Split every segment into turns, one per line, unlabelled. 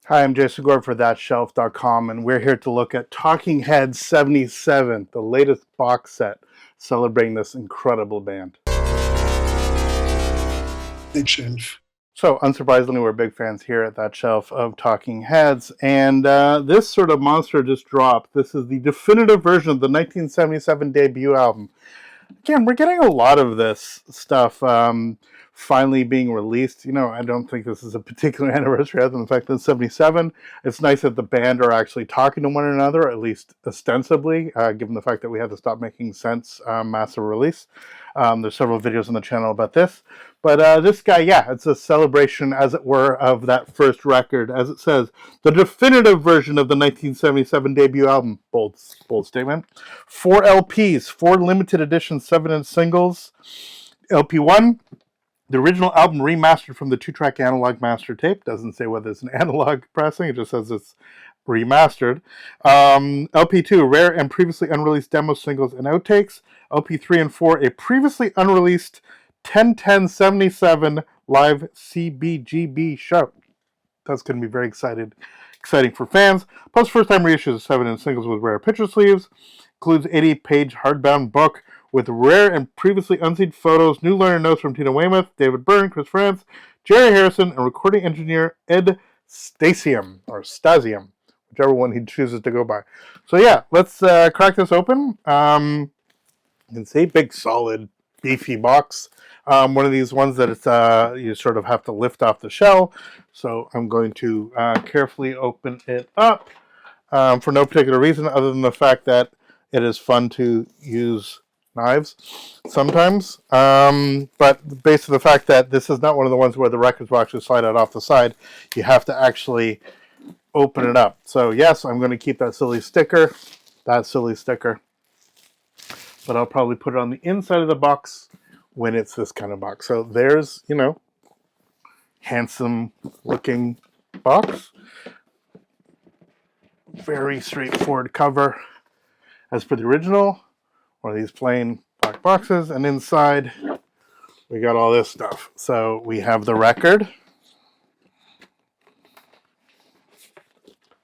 Hi, I'm Jason Gordon for ThatShelf.com, and we're here to look at Talking Heads 77, the latest box set celebrating this incredible band.
That shelf.
So, unsurprisingly, we're big fans here at That Shelf of Talking Heads, and this sort of monster just dropped. This is the definitive version of the 1977 debut album. Again, we're getting a lot of this stuff finally being released. You know, I don't think this is a particular anniversary other than the fact that it's 77. It's nice that the band are actually talking to one another, at least ostensibly, given the fact that we had to stop making sense massive release. There's several videos on the channel about this. But this guy, yeah, it's a celebration, as it were, of that first record. As it says, the definitive version of the 1977 debut album. Bold statement. 4 LPs, 4 limited edition 7-inch singles. LP 1, the original album remastered from the 2-track analog master tape. Doesn't say whether it's an analog pressing, it just says it's remastered. LP 2, rare and previously unreleased demo singles and outtakes. LP 3 and 4, a previously unreleased 10-10-77 live CBGB show. That's going to be very exciting for fans. Plus, first-time reissues of 7-inch singles with rare picture sleeves. Includes 80-page hardbound book with rare and previously unseen photos, new liner notes from Tina Weymouth, David Byrne, Chris France, Jerry Harrison, and recording engineer Ed Stasium, whichever one he chooses to go by. So yeah, let's crack this open. You can see, big, solid, beefy box. One of these ones that it's you sort of have to lift off the shell. So I'm going to carefully open it up for no particular reason other than the fact that it is fun to use knives sometimes. But based on the fact that this is not one of the ones where the records will actually slide out off the side, you have to actually open it up. So yes, I'm going to keep that silly sticker, but I'll probably put it on the inside of the box when it's this kind of box. So there's, you know, handsome looking box. Very straightforward cover as per the original. One of these plain black boxes, and inside we got all this stuff. So we have the record.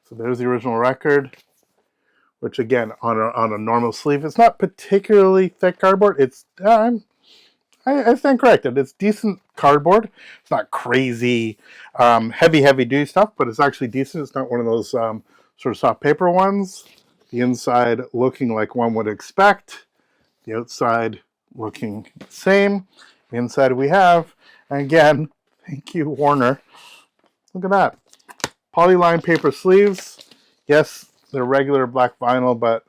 So there's the original record, which again, on a normal sleeve, it's not particularly thick cardboard. It's I stand corrected. It's decent cardboard. It's not crazy heavy duty stuff, but it's actually decent. It's not one of those sort of soft paper ones. The inside looking like one would expect. The outside looking the same. The inside we have, and again, thank you, Warner. Look at that. Polyline paper sleeves. Yes, they're regular black vinyl, but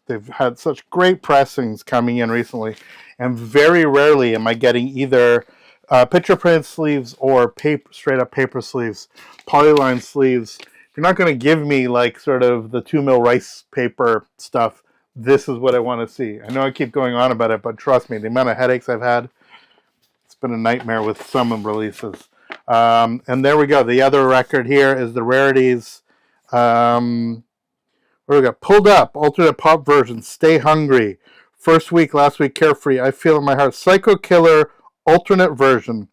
they've had such great pressings coming in recently, and very rarely am I getting either picture print sleeves or straight up paper sleeves, polyline sleeves. If you're not going to give me like sort of the 2mm rice paper stuff, this is what I want to see. I know I keep going on about it, but trust me, the amount of headaches I've had, it's been a nightmare with some releases. And there we go. The other record here is the rarities. Where we got Pulled Up, alternate pop version, Stay Hungry, First Week, Last Week, Carefree, I Feel in My Heart, Psycho Killer, alternate version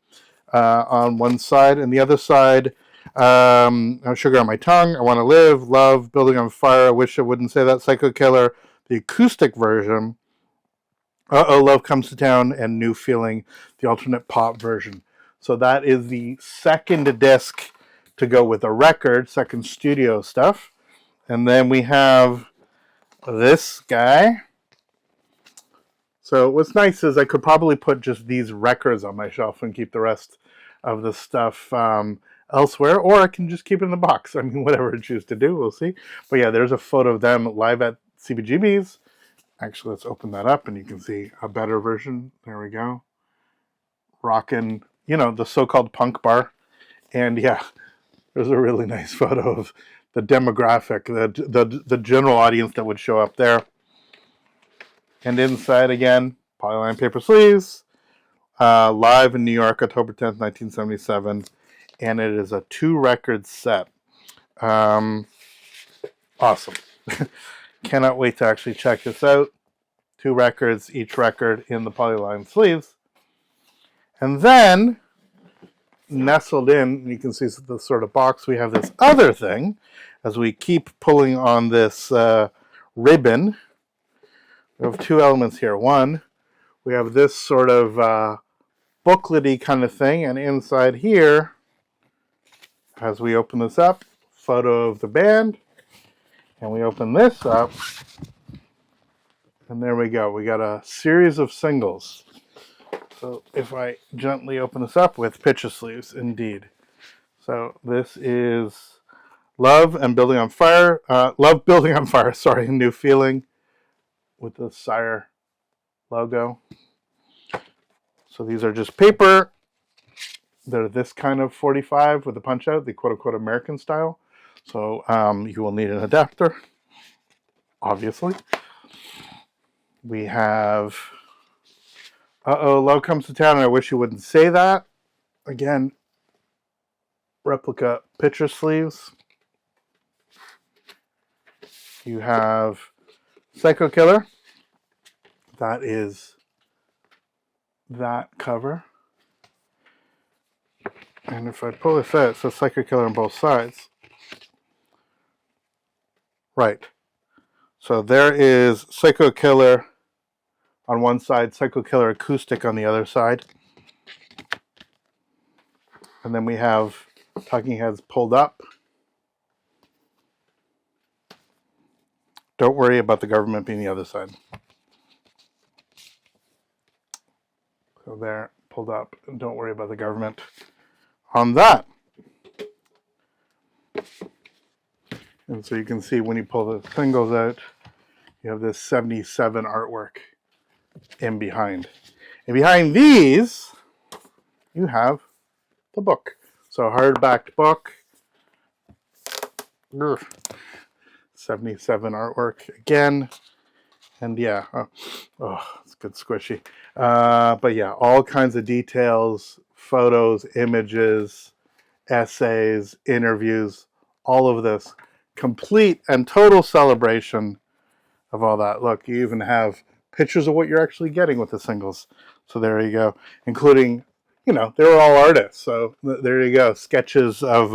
on one side, and the other side, Sugar on My Tongue, I Want to Live, Love, Building on Fire, I Wish I Wouldn't Say That, Psycho Killer, the acoustic version, Uh-Oh, Love Comes to Town, and New Feeling, the alternate pop version. So that is the second disc to go with a record, second studio stuff. And then we have this guy. So what's nice is I could probably put just these records on my shelf and keep the rest of the stuff elsewhere, or I can just keep it in the box. I mean, whatever I choose to do, we'll see. But yeah, there's a photo of them live at CBGBs. Actually, let's open that up and you can see a better version. There we go. Rocking, you know, the so-called punk bar. And yeah, there's a really nice photo of the demographic, the general audience that would show up there. And inside again, polyline paper sleeves, live in New York, October 10th, 1977. And it is a 2-record set. Awesome. Cannot wait to actually check this out. 2 records, each record in the polyline sleeves. And then nestled in, you can see the sort of box, we have this other thing. As we keep pulling on this ribbon, we have two elements here. One, we have this sort of booklety kind of thing, and inside here, as we open this up, photo of the band, and we open this up, and there we go. We got a series of singles. So if I gently open this up with picture sleeves, indeed. So this is Love and Building on Fire. Love Building on Fire, sorry, New Feeling, with the Sire logo. So these are just paper. They're this kind of 45 with the punch out, the quote-unquote American style. So you will need an adapter, obviously. We have, Love Comes to Town, and I wish you wouldn't say that. Again, replica picture sleeves. You have Psycho Killer. That is that cover. And if I pull this out, it says Psycho Killer on both sides. Right. So there is Psycho Killer on one side, Psycho Killer Acoustic on the other side. And then we have Talking Heads pulled up. Don't worry about the government being the other side. So there, pulled up, and don't worry about the government on that. And so you can see when you pull the singles out, you have this 77 artwork in behind. And behind these, you have the book. So hardback book. 77 artwork again. And yeah, it's good squishy. But yeah, all kinds of details, photos, images, essays, interviews, all of this. Complete and total celebration of all that. Look, you even have pictures of what you're actually getting with the singles. So there you go, including, you know, they were all artists. So there you go, sketches of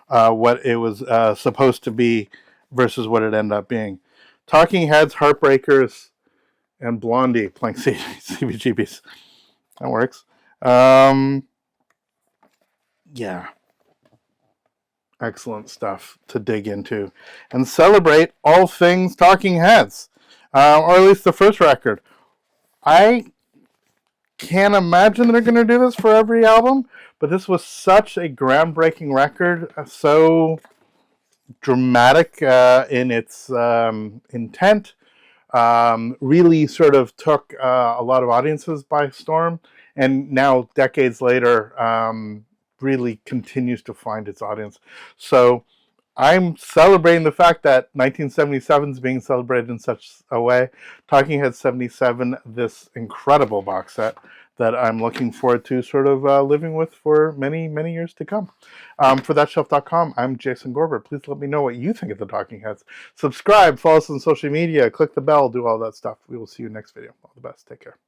what it was supposed to be versus what it ended up being. Talking Heads, Heartbreakers, and Blondie playing CBGBs. That works. Yeah. Excellent stuff to dig into and celebrate all things Talking Heads, or at least the first record. I can't imagine they're going to do this for every album, but this was such a groundbreaking record, so dramatic in its intent, really sort of took a lot of audiences by storm, and now decades later really continues to find its audience. So I'm celebrating the fact that 1977 is being celebrated in such a way. Talking Heads 77, this incredible box set that I'm looking forward to sort of living with for many, many years to come. For thatshelf.com, I'm Jason Gorber. Please let me know what you think of the Talking Heads. Subscribe, follow us on social media, click the bell, do all that stuff. We will see you next video. All the best. Take care.